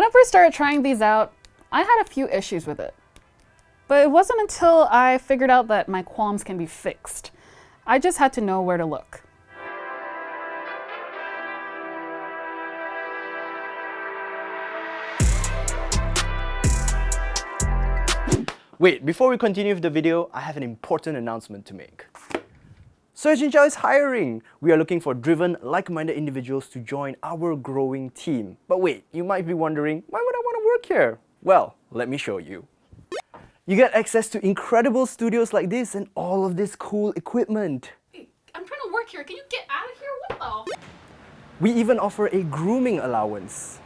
I first started trying these out, I had a few issues with it. But it wasn't until I figured out that my qualms can be fixed. I just had to know where to look. Wait, before we continue with the video, I have an important announcement to make. Search Ninja is hiring! We are looking for driven, like-minded individuals to join our growing team. But wait, you might be wondering, why would I want to work here? Well, let me show you. You get access to incredible studios like this and all of this cool equipment. Hey, I'm trying to work here. Can you get out of here? What the? We even offer a grooming allowance.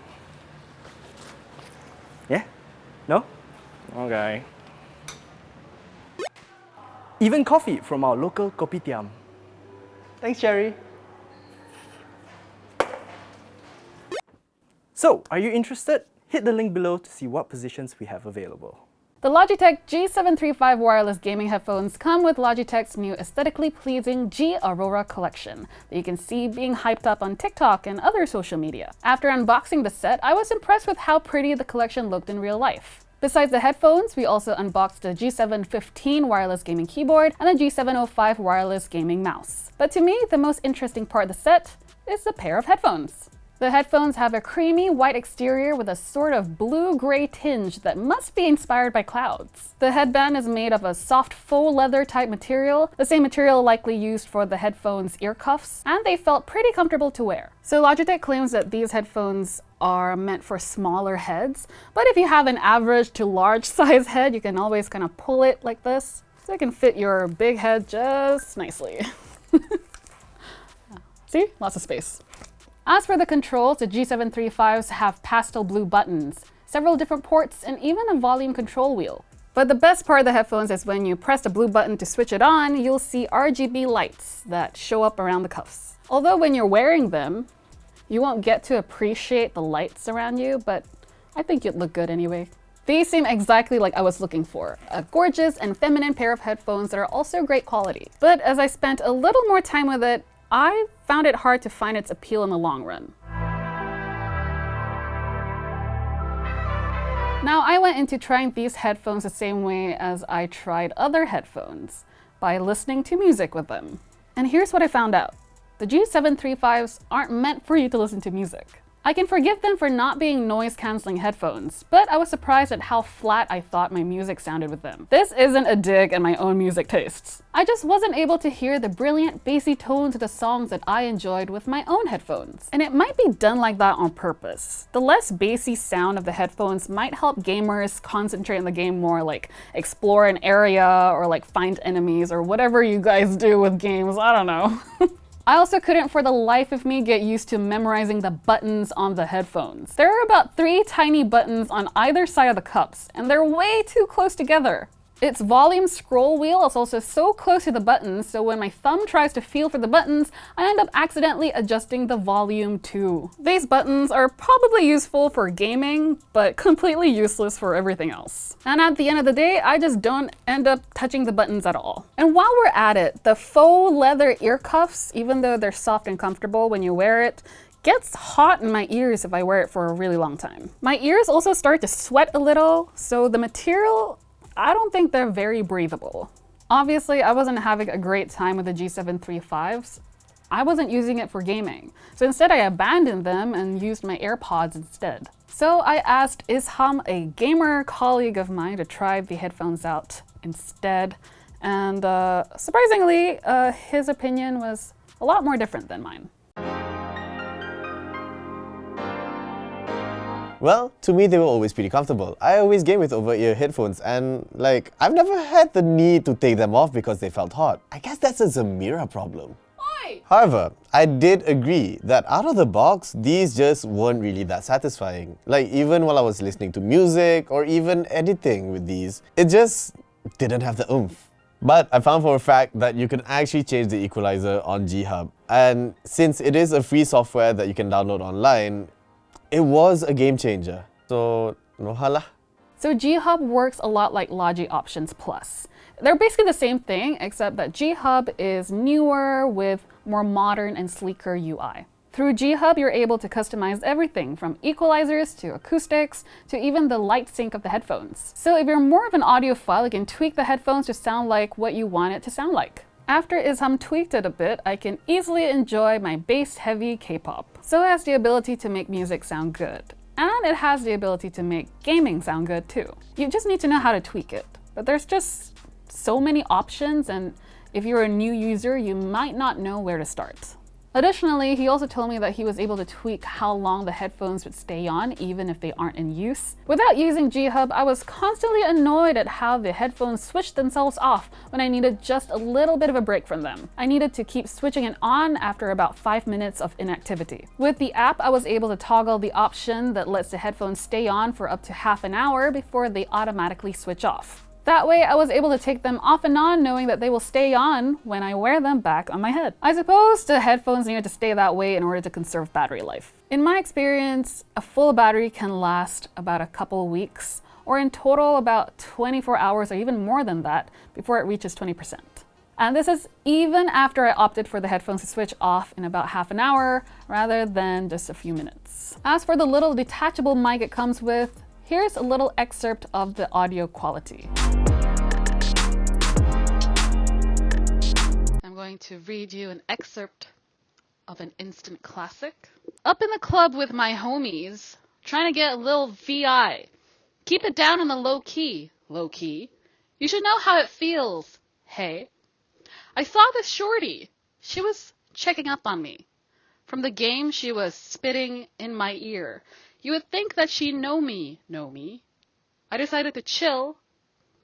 Yeah? No? Okay. Even coffee from our local kopitiam. Thanks, Jerry. So, are you interested? Hit the link below to see what positions we have available. The Logitech G735 wireless gaming headphones come with Logitech's new aesthetically pleasing G Aurora Collection that you can see being hyped up on TikTok and other social media. After unboxing the set, I was impressed with how pretty the collection looked in real life. Besides the headphones, we also unboxed the G715 wireless gaming keyboard and the G705 wireless gaming mouse. But to me, the most interesting part of the set is the pair of headphones. The headphones have a creamy white exterior with a sort of blue-gray tinge that must be inspired by clouds. The headband is made of a soft faux leather type material, the same material likely used for the headphones' ear cuffs, and they felt pretty comfortable to wear. So Logitech claims that these headphones are meant for smaller heads, but if you have an average to large size head, you can always kind of pull it like this, so it can fit your big head just nicely. See? Lots of space. As for the controls, the G735s have pastel blue buttons, several different ports, and even a volume control wheel. But the best part of the headphones is when you press the blue button to switch it on, you'll see RGB lights that show up around the cuffs. Although when you're wearing them, you won't get to appreciate the lights around you, but I think you'd look good anyway. These seem exactly like I was looking for, a gorgeous and feminine pair of headphones that are also great quality. But as I spent a little more time with it, I found it hard to find its appeal in the long run. Now, I went into trying these headphones the same way as I tried other headphones, by listening to music with them. And here's what I found out. The G735s aren't meant for you to listen to music. I can forgive them for not being noise-canceling headphones, but I was surprised at how flat I thought my music sounded with them. This isn't a dig at my own music tastes. I just wasn't able to hear the brilliant bassy tones of the songs that I enjoyed with my own headphones. And it might be done like that on purpose. The less bassy sound of the headphones might help gamers concentrate on the game more, like explore an area or like find enemies or whatever you guys do with games, I don't know. I also couldn't for the life of me get used to memorizing the buttons on the headphones. There are about 3 tiny buttons on either side of the cups, and they're way too close together. Its volume scroll wheel is also so close to the buttons, so when my thumb tries to feel for the buttons, I end up accidentally adjusting the volume too. These buttons are probably useful for gaming, but completely useless for everything else. And at the end of the day, I just don't end up touching the buttons at all. And while we're at it, the faux leather ear cuffs, even though they're soft and comfortable when you wear it, gets hot in my ears if I wear it for a really long time. My ears also start to sweat a little, so the material, I don't think they're very breathable. Obviously, I wasn't having a great time with the G735s. I wasn't using it for gaming. So instead, I abandoned them and used my AirPods instead. So I asked Isham, a gamer colleague of mine, to try the headphones out instead. And surprisingly, his opinion was a lot more different than mine. Well, to me they were always pretty comfortable. I always game with over-ear headphones and I've never had the need to take them off because they felt hot. I guess that's a Dzamira problem. Oi! However, I did agree that out of the box, these just weren't really that satisfying. Like even while I was listening to music or even editing with these, it just didn't have the oomph. But I found for a fact that you can actually change the equalizer on G-Hub. And since it is a free software that you can download online, it was a game changer. So, no hala. So G-Hub works a lot like Logi Options Plus. They're basically the same thing, except that G-Hub is newer with more modern and sleeker UI. Through G Hub, you're able to customize everything from equalizers to acoustics to even the light sync of the headphones. So if you're more of an audiophile, you can tweak the headphones to sound like what you want it to sound like. After Isham tweaked it a bit, I can easily enjoy my bass-heavy K-pop. So it has the ability to make music sound good. And it has the ability to make gaming sound good too. You just need to know how to tweak it. But there's just so many options, and if you're a new user, you might not know where to start. Additionally, he also told me that he was able to tweak how long the headphones would stay on even if they aren't in use. Without using G Hub, I was constantly annoyed at how the headphones switched themselves off when I needed just a little bit of a break from them. I needed to keep switching it on after about 5 minutes of inactivity. With the app, I was able to toggle the option that lets the headphones stay on for up to half an hour before they automatically switch off. That way, I was able to take them off and on knowing that they will stay on when I wear them back on my head. I suppose the headphones needed to stay that way in order to conserve battery life. In my experience, a full battery can last about a couple weeks, or in total about 24 hours or even more than that before it reaches 20%. And this is even after I opted for the headphones to switch off in about half an hour rather than just a few minutes. As for the little detachable mic it comes with, here's a little excerpt of the audio quality. I'm going to read you an excerpt of an instant classic. Up in the club with my homies, trying to get a little VI. Keep it down on the low key. Low key? You should know how it feels. Hey. I saw this shorty. She was checking up on me. From the game, she was spitting in my ear. You would think that she know me. I decided to chill.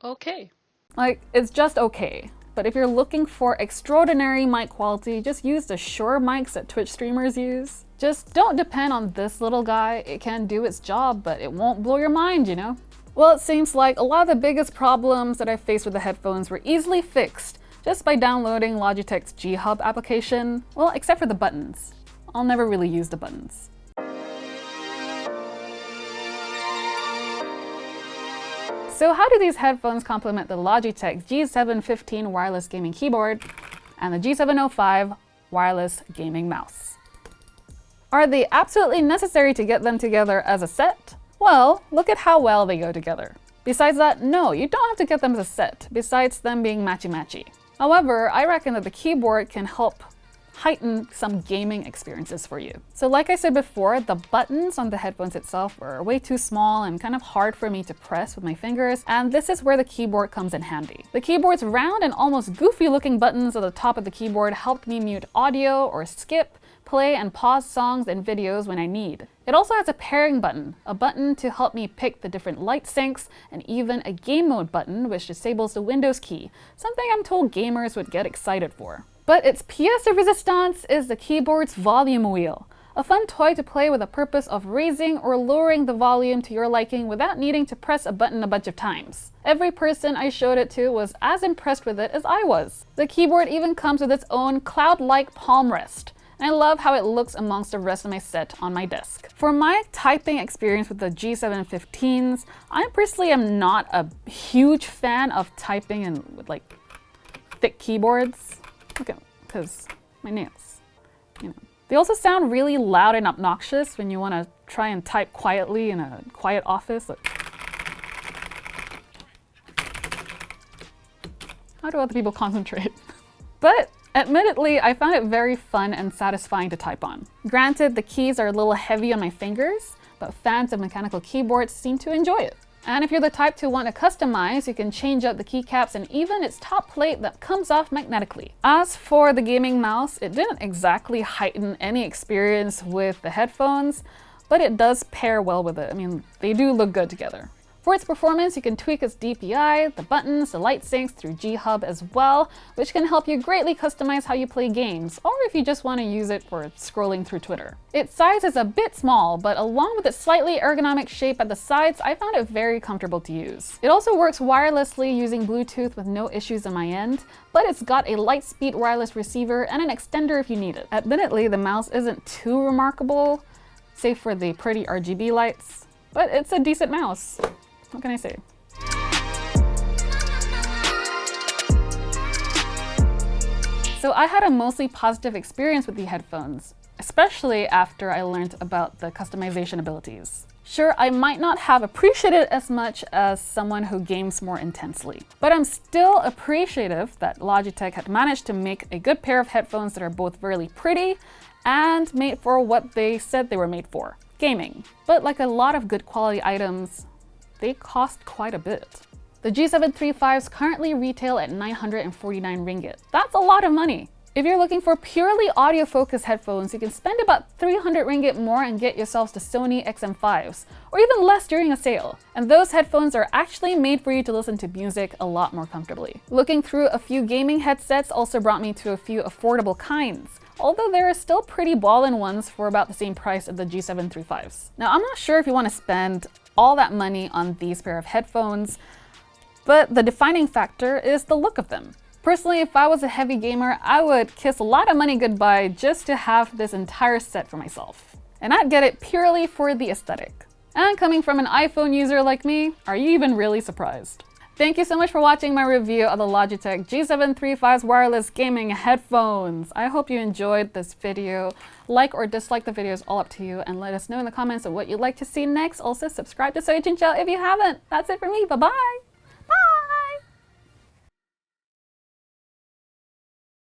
Okay. Like, it's just okay. But if you're looking for extraordinary mic quality, just use the Shure mics that Twitch streamers use. Just don't depend on this little guy. It can do its job, but it won't blow your mind, you know? Well, it seems like a lot of the biggest problems that I faced with the headphones were easily fixed just by downloading Logitech's G Hub application. Well, except for the buttons. I'll never really use the buttons. So how do these headphones complement the Logitech G715 wireless gaming keyboard and the G705 wireless gaming mouse? Are they absolutely necessary to get them together as a set? Well, look at how well they go together. Besides that, no, you don't have to get them as a set, besides them being matchy-matchy. However, I reckon that the keyboard can help heighten some gaming experiences for you. So like I said before, the buttons on the headphones itself are way too small and kind of hard for me to press with my fingers, and this is where the keyboard comes in handy. The keyboard's round and almost goofy looking buttons at the top of the keyboard helped me mute audio or skip, play and pause songs and videos when I need. It also has a pairing button, a button to help me pick the different light syncs, and even a game mode button which disables the Windows key, something I'm told gamers would get excited for. But its pièce de résistance is the keyboard's volume wheel, a fun toy to play with the purpose of raising or lowering the volume to your liking without needing to press a button a bunch of times. Every person I showed it to was as impressed with it as I was. The keyboard even comes with its own cloud-like palm rest, and I love how it looks amongst the rest of my set on my desk. For my typing experience with the G715s, I personally am not a huge fan of typing and with like thick keyboards. Look at, because my nails, you know. They also sound really loud and obnoxious when you want to try and type quietly in a quiet office. Look. How do other people concentrate? But admittedly, I found it very fun and satisfying to type on. Granted, the keys are a little heavy on my fingers, but fans of mechanical keyboards seem to enjoy it. And if you're the type to want to customize, you can change out the keycaps and even its top plate that comes off magnetically. As for the gaming mouse, it didn't exactly heighten any experience with the headphones, but it does pair well with it. I mean, they do look good together. For its performance, you can tweak its DPI, the buttons, the light syncs through G Hub as well, which can help you greatly customize how you play games, or if you just want to use it for scrolling through Twitter. Its size is a bit small, but along with its slightly ergonomic shape at the sides, I found it very comfortable to use. It also works wirelessly using Bluetooth with no issues on my end, but it's got a light-speed wireless receiver and an extender if you need it. Admittedly, the mouse isn't too remarkable, save for the pretty RGB lights, but it's a decent mouse. What can I say? So I had a mostly positive experience with the headphones, especially after I learned about the customization abilities. Sure, I might not have appreciated it as much as someone who games more intensely, but I'm still appreciative that Logitech had managed to make a good pair of headphones that are both really pretty and made for what they said they were made for, gaming. But like a lot of good quality items, they cost quite a bit. The G735s currently retail at 949 ringgit. That's a lot of money. If you're looking for purely audio-focused headphones, you can spend about 300 ringgit more and get yourselves the Sony XM5s, or even less during a sale. And those headphones are actually made for you to listen to music a lot more comfortably. Looking through a few gaming headsets also brought me to a few affordable kinds, although there are still pretty ballin' ones for about the same price as the G735s. Now, I'm not sure if you want to spend all that money on these pair of headphones, but the defining factor is the look of them. Personally, if I was a heavy gamer, I would kiss a lot of money goodbye just to have this entire set for myself. And I'd get it purely for the aesthetic. And coming from an iPhone user like me, are you even really surprised? Thank you so much for watching my review of the Logitech G735's wireless gaming headphones. I hope you enjoyed this video. Like or dislike the video is all up to you, and let us know in the comments of what you'd like to see next. Also, subscribe to Soy Chin Chow if you haven't. That's it for me. Bye-bye!